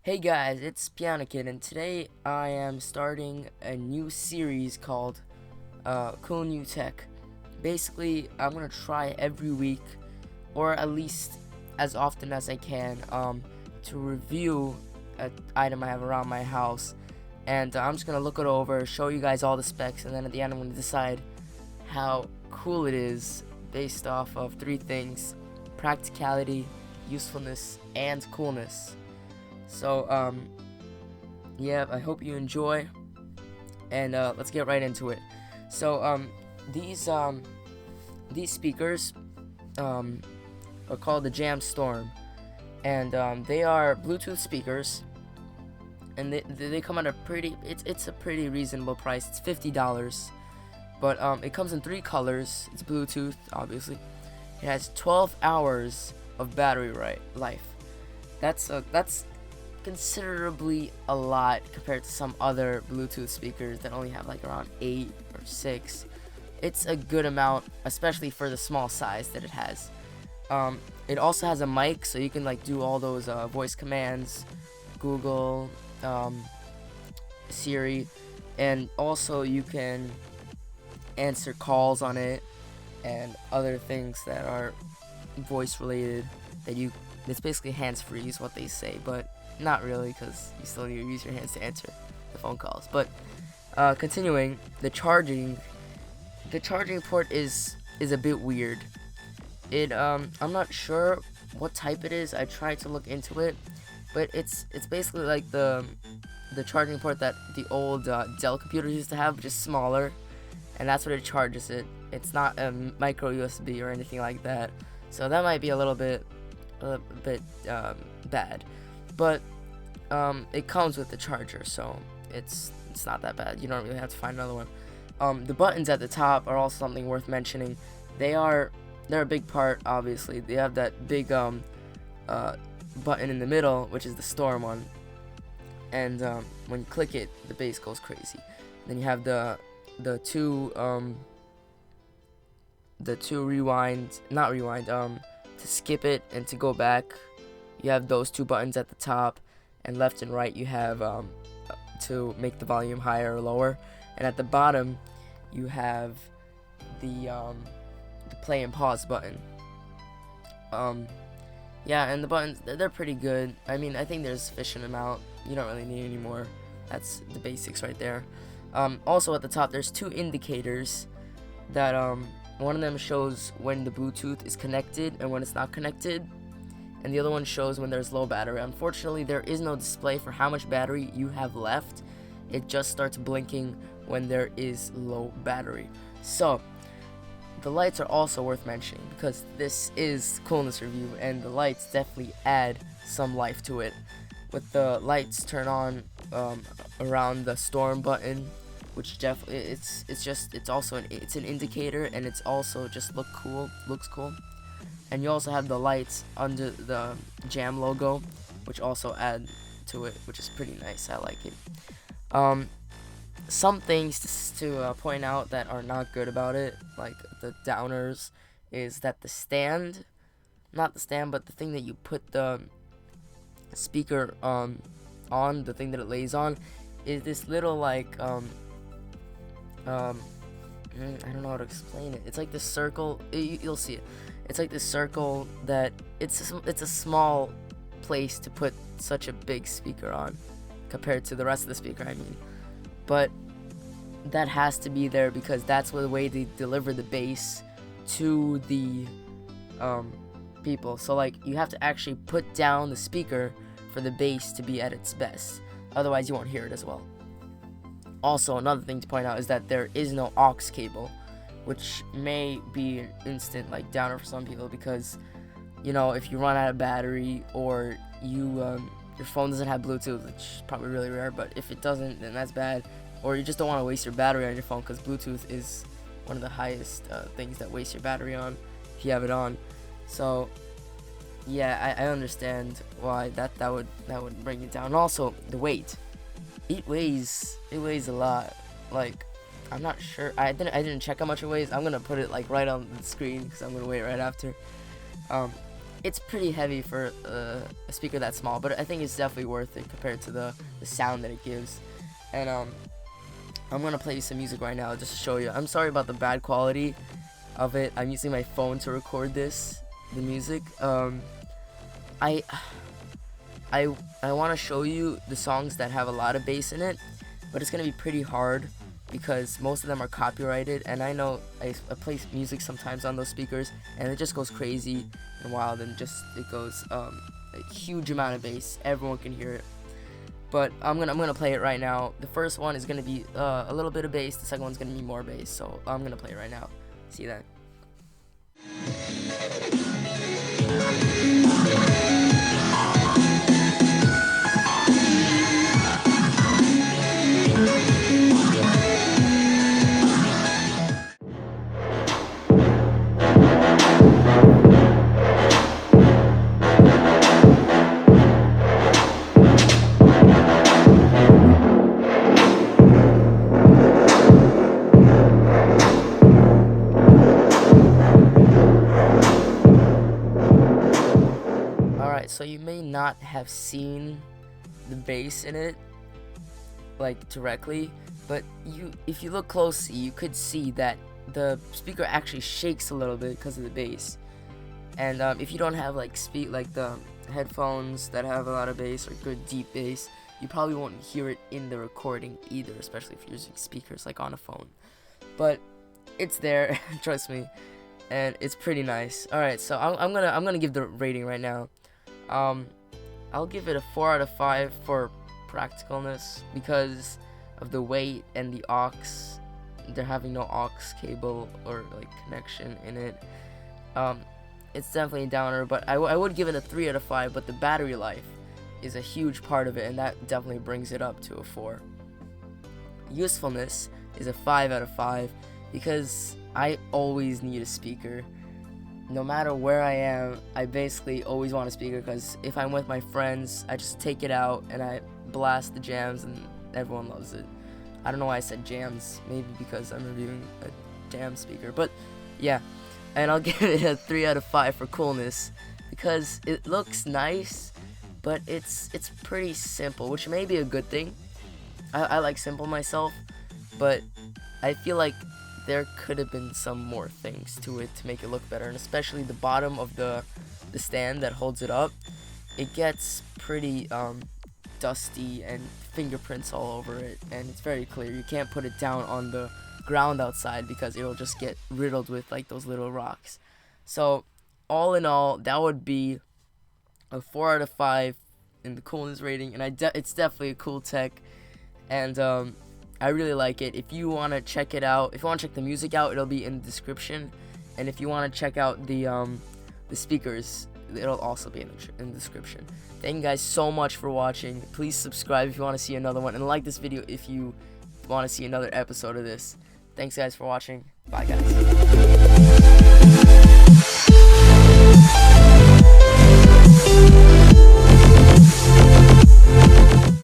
Hey guys, it's Piano Kid, and today I am starting a new series called Cool New Tech. Basically, I'm gonna try every week, or at least as often as I can, to review an item I have around my house, and I'm just gonna look it over, show you guys all the specs, and then at the end I'm gonna decide how cool it is based off of three things: practicality, usefulness, and coolness. So, yeah, I hope you enjoy, and let's get right into it. So, these these speakers um, are called the Jam Storm, and they are Bluetooth speakers, and they come at a pretty it's a pretty reasonable price. It's $50, but it comes in three colors. It's Bluetooth, obviously. It has 12 hours of battery life. That's considerably a lot compared to some other Bluetooth speakers that only have like around 8 or 6. It's a good amount, especially for the small size that it has. It also has a mic, so you can like do all those voice commands, Google, Siri, and also you can answer calls on it and other things that are voice related that you it's basically hands free is what they say, but not really, because you still need to use your hands to answer the phone calls. But continuing, the charging port is a bit weird. I'm not sure what type it is. I tried to look into it, but it's basically like the charging port that the old Dell computers used to have, but just smaller, and that's what it charges it. It's not a micro USB or anything like that, so that might be a bit bad, but it comes with the charger, so it's not that bad. You don't really have to find another one. The buttons at the top are also something worth mentioning. They're a big part, obviously. They have that big button in the middle, which is the storm one, and when you click it, the bass goes crazy. Then you have the two rewind, not rewind, to skip it and to go back. You have those two buttons at the top, and left and right you have to make the volume higher or lower. And at the bottom, you have the play and pause button. Yeah, and the buttons, they're pretty good. I mean, I think there's sufficient amount. You don't really need any more. That's the basics right there. Also at the top, there's two indicators that one of them shows when the Bluetooth is connected and when it's not connected, and the other one shows when there's low battery. Unfortunately, there is no display for how much battery you have left. It just starts blinking when there is low battery. So, the lights are also worth mentioning because this is coolness review, and the lights definitely add some life to it. With the lights turn on around the storm button, which definitely it's also it's an indicator, and it's also just looks cool. And you also have the lights under the Jam logo, which also add to it, which is pretty nice. I like it. Some things to point out that are not good about it, like the downers, is that not the stand, but the thing that you put the speaker on, the thing that it lays on, is this little like I don't know how to explain it. It's like this circle. You'll see it. It's like this circle that it's a small place to put such a big speaker on compared to the rest of the speaker. I mean, but that has to be there because that's the way they deliver the bass to the people. So like you have to actually put down the speaker for the bass to be at its best. Otherwise, you won't hear it as well. Also, another thing to point out is that there is no aux cable, which may be an instant like downer for some people because, you know, if you run out of battery or your phone doesn't have Bluetooth, which is probably really rare, but if it doesn't, then that's bad. Or you just don't want to waste your battery on your phone because Bluetooth is one of the highest things that waste your battery on if you have it on. So yeah, I understand why that would bring it down. And also the weight. It weighs a lot. Like, I'm not sure. I didn't check how much it weighs. I'm gonna put it like right on the screen because I'm gonna weigh it right after. it's pretty heavy for a speaker that small, but I think it's definitely worth it compared to the sound that it gives. And I'm gonna play you some music right now just to show you. I'm sorry about the bad quality of it. I'm using my phone to record the music. I want to show you the songs that have a lot of bass in it, but it's gonna be pretty hard because most of them are copyrighted, and I know I play music sometimes on those speakers and it just goes crazy and wild, and it goes a huge amount of bass. Everyone can hear it. But I'm gonna play it right now. The first one is gonna be a little bit of bass. The second one's gonna be more bass. So I'm gonna play it right now. See that? So you may not have seen the bass in it like directly, but if you look closely, you could see that the speaker actually shakes a little bit because of the bass. And if you don't have like the headphones that have a lot of bass or good deep bass, you probably won't hear it in the recording either, especially if you're using speakers like on a phone. But it's there, trust me, and it's pretty nice. All right, so I'm gonna give the rating right now. I'll give it a 4 out of 5 for practicalness because of the weight and the aux. They're having no aux cable or like connection in it. It's definitely a downer, but I would give it a 3 out of 5, but the battery life is a huge part of it, and that definitely brings it up to a 4. Usefulness is a 5 out of 5 because I always need a speaker. No matter where I am, I basically always want a speaker because if I'm with my friends, I just take it out and I blast the jams and everyone loves it. I don't know why I said jams, maybe because I'm reviewing a jam speaker, but yeah. And I'll give it a 3 out of 5 for coolness because it looks nice, but it's pretty simple, which may be a good thing. I like simple myself, but I feel like there could have been some more things to it to make it look better, and especially the bottom of the stand that holds it up. It gets pretty dusty and fingerprints all over it, and it's very clear. You can't put it down on the ground outside because it'll just get riddled with like those little rocks. So all in all, that would be a 4 out of 5 in the coolness rating, and it's definitely a cool tech, and I really like it. If you want to check it out, if you want to check the music out, it'll be in the description. And if you want to check out the speakers, it'll also be in the description. Thank you guys so much for watching. Please subscribe if you want to see another one, and like this video if you want to see another episode of this. Thanks guys for watching. Bye guys.